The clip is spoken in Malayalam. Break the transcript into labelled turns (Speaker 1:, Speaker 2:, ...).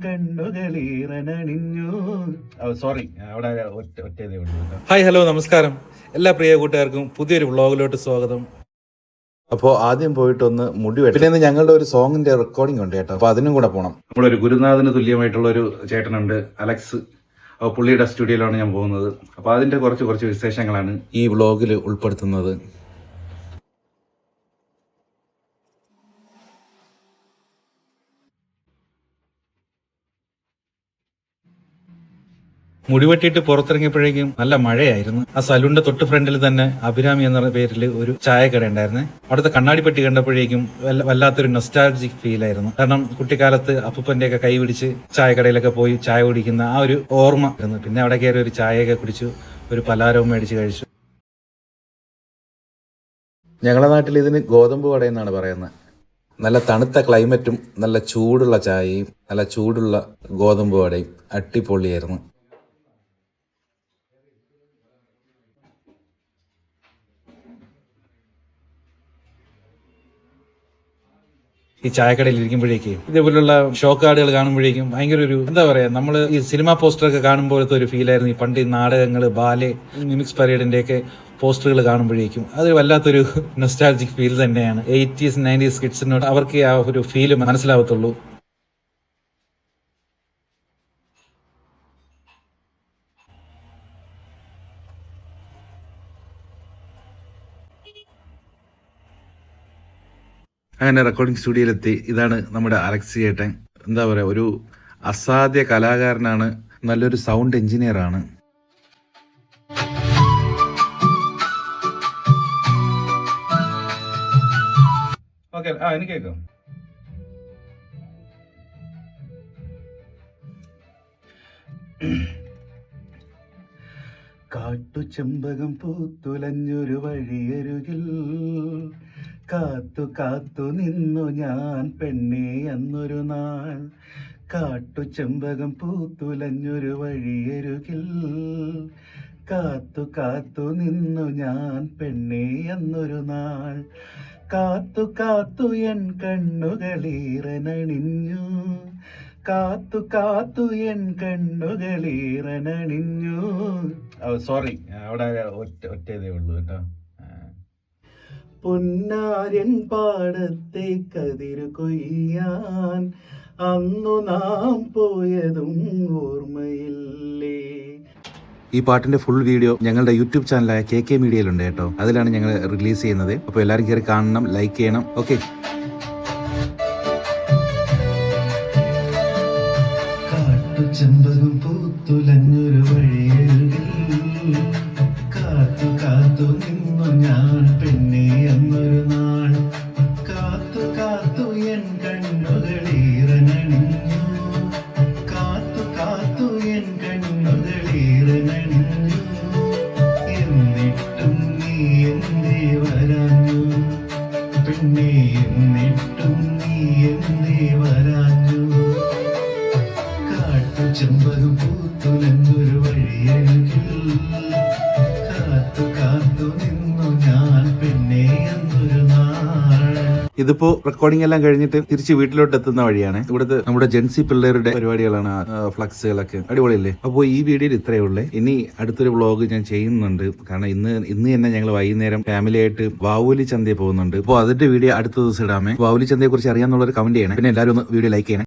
Speaker 1: കണ്ണുകളീറനണിഞ്ഞു. സോറി, അവിടെ ഒറ്റതേ ഉള്ളൂ.
Speaker 2: ഹായ്, ഹലോ, നമസ്കാരം. എല്ലാ പ്രിയ കൂട്ടുകാർക്കും പുതിയൊരു വ്ളോഗിലോട്ട് സ്വാഗതം.
Speaker 3: അപ്പോൾ ആദ്യം പോയിട്ടൊന്ന് മുടി വെട്ടി. പിന്നെ ഞങ്ങളുടെ ഒരു സോങ്ങിന്റെ റെക്കോർഡിംഗ് ഉണ്ട് കേട്ടോ, അപ്പോൾ അതിനും കൂടെ പോകണം.
Speaker 1: നമ്മുടെ ഒരു ഗുരുനാഥന് തുല്യമായിട്ടുള്ള ഒരു ചേട്ടനുണ്ട്, അലക്സ്. പുള്ളിയുടെ സ്റ്റുഡിയോയിലാണ് ഞാൻ പോകുന്നത്. അപ്പോൾ അതിന്റെ കുറച്ച് വിശേഷങ്ങളാണ്
Speaker 3: ഈ വ്ളോഗിൽ ഉൾപ്പെടുത്തുന്നത്.
Speaker 2: മുടിവെട്ടിയിട്ട് പുറത്തിറങ്ങിയപ്പോഴേക്കും നല്ല മഴയായിരുന്നു. ആ സലൂണിന്റെ തൊട്ട് ഫ്രണ്ടിൽ തന്നെ അഭിരാമി എന്ന പേരിൽ ഒരു ചായക്കട ഉണ്ടായിരുന്നു. അവിടുത്തെ കണ്ണാടിപ്പെട്ടി കണ്ടപ്പോഴേക്കും വല്ലാത്തൊരു നൊസ്റ്റാൾജിക് ഫീൽ ആയിരുന്നു. കാരണം കുട്ടിക്കാലത്ത് അപ്പൂപ്പന്റെ ഒക്കെ കൈ പിടിച്ച് ചായക്കടയിലൊക്കെ പോയി ചായ കുടിക്കുന്ന ആ ഒരു ഓർമ്മ ആയിരുന്നു. പിന്നെ അവിടെ കയറി ഒരു ചായയൊക്കെ കുടിച്ചു, ഒരു പലഹാരവും മേടിച്ച് കഴിച്ചു.
Speaker 3: ഞങ്ങളുടെ നാട്ടിൽ ഇതിന് ഗോതമ്പ് വട എന്നാണ് പറയുന്നത്. നല്ല തണുത്ത ക്ലൈമറ്റും നല്ല ചൂടുള്ള ചായയും നല്ല ചൂടുള്ള ഗോതമ്പ് വടയും അടിപൊളിയായിരുന്നു.
Speaker 2: ഈ ചായക്കടയിൽ ഇരിക്കുമ്പോഴേക്കും ഇതേപോലുള്ള ഷോക്ക് കാർഡുകൾ കാണുമ്പോഴേക്കും ഭയങ്കര ഒരു എന്താ പറയാ, നമ്മൾ ഈ സിനിമാ പോസ്റ്ററൊക്കെ കാണുമ്പോഴത്തെ ഒരു ഫീലായിരുന്നു. ഈ പണ്ട് ഈ നാടകങ്ങൾ, ബാലെ, മിമിക്സ് പരേഡിന്റെ ഒക്കെ പോസ്റ്ററുകൾ കാണുമ്പോഴേക്കും അത് വല്ലാത്തൊരു നൊസ്റ്റാൾജിക് ഫീൽ തന്നെയാണ്. 80s 90s കിഡ്സിനോട് അവർക്ക് ആ ഒരു ഫീല് മനസ്സിലാവത്തുള്ളൂ.
Speaker 3: അങ്ങനെ റെക്കോർഡിംഗ് സ്റ്റുഡിയോയിലെത്തി. ഇതാണ് നമ്മുടെ അലക്സ് ചേട്ടൻ. എന്താ പറയുക, ഒരു അസാധ്യ കലാകാരനാണ്, നല്ലൊരു സൗണ്ട് എഞ്ചിനീയർ ആണ്.
Speaker 1: ഓക്കെ, എനിക്ക് കേൾക്കാം. കാട്ടുചെമ്പകം പൂത്തുലഞ്ഞൊരു വഴിയരുകിൽ കാത്തു കാത്തു നിന്നു ഞാൻ പെണ്ണേ അന്നൊരു നാൾ. കാട്ടുചെമ്പകം പൂത്തുലഞ്ഞൊരു വഴിയരുകിൽ കാത്തു കാത്തു നിന്നു ഞാൻ പെണ്ണേ അന്നൊരു നാൾ. കാത്തു കാത്തു എൻ കണ്ണുകളീറനണിഞ്ഞു, കാത്തു കാത്തു എൻ കണ്ണുകളീറനണിഞ്ഞു. സോറി, അവിടെ ഒറ്റതേ ഉള്ളൂ കേട്ടോ. പൊന്നാര്യൻ പാടത്തെ കതിരു കൊയ്യാൻ അന്നു നാം പോയതും ഓർമ്മയില്ലേ.
Speaker 3: ഈ പാട്ടിന്റെ ഫുൾ വീഡിയോ ഞങ്ങളുടെ യൂട്യൂബ് ചാനലായ KK മീഡിയയിലുണ്ട് കേട്ടോ. അതിലാണ് ഞങ്ങൾ റിലീസ് ചെയ്യുന്നത്. അപ്പോൾ എല്ലാവരും കയറി കാണണം, ലൈക്ക് ചെയ്യണം. ഓക്കെ.
Speaker 1: കാട്ടുചെമ്പകം പൂത്തുലഞ്ഞൊരു വഴിയരുകിൽ കാത്തു കാത്തു നിന്നു ഞാൻ പെണ്ണേ അന്നൊരു നാൾ. കാത്തു കാത്തു എൻ കണ്ണുകളീറനണിഞ്ഞു, കാത്തു കാത്തു എൻ കണ്ണുകളീറനണിഞ്ഞു. എന്നിട്ടും നീ എന്തേ വരാഞ്ഞു പെണ്ണേ, എന്നിട്ടും നീ എന്തേ വരാഞ്ഞു. കാട്ടുചെമ്പകം പൂത്തുലഞ്ഞൊരു വഴിയരുകിൽ കാത്തു കാത്തു നിന്നു ഞാൻ പെണ്ണേ അന്നൊരു നാൾ.
Speaker 3: ഇതിപ്പോ റെക്കോർഡിംഗ് എല്ലാം കഴിഞ്ഞിട്ട് തിരിച്ച് വീട്ടിലോട്ട് എത്തുന്ന വഴിയാണ്. ഇവിടുത്തെ നമ്മുടെ ജെൻസി പിള്ളേരുടെ പരിപാടികളാണ്, ഫ്ലക്സുകളൊക്കെ അടിപൊളിയല്ലേ. അപ്പോൾ ഈ വീഡിയോയിൽ ഇത്രയേ ഉള്ളേ. ഇനി അടുത്തൊരു വ്ളോഗ് ഞാൻ ചെയ്യുന്നുണ്ട്. കാരണം ഇന്ന് തന്നെ ഞങ്ങൾ വൈകുന്നേരം ഫാമിലി ആയിട്ട് വാവുലി ചന്തയിൽ പോകുന്നുണ്ട്. അപ്പോൾ അതിന്റെ വീഡിയോ അടുത്ത ദിവസം ഇടാമേ. വാവുലി ചന്തയെ കുറിച്ച് അറിയാന്നുള്ളൊരു കമന്റ് ചെയ്യണം. പിന്നെ എല്ലാവരും ഒന്ന് വീഡിയോ ലൈക്ക് ചെയ്യണം.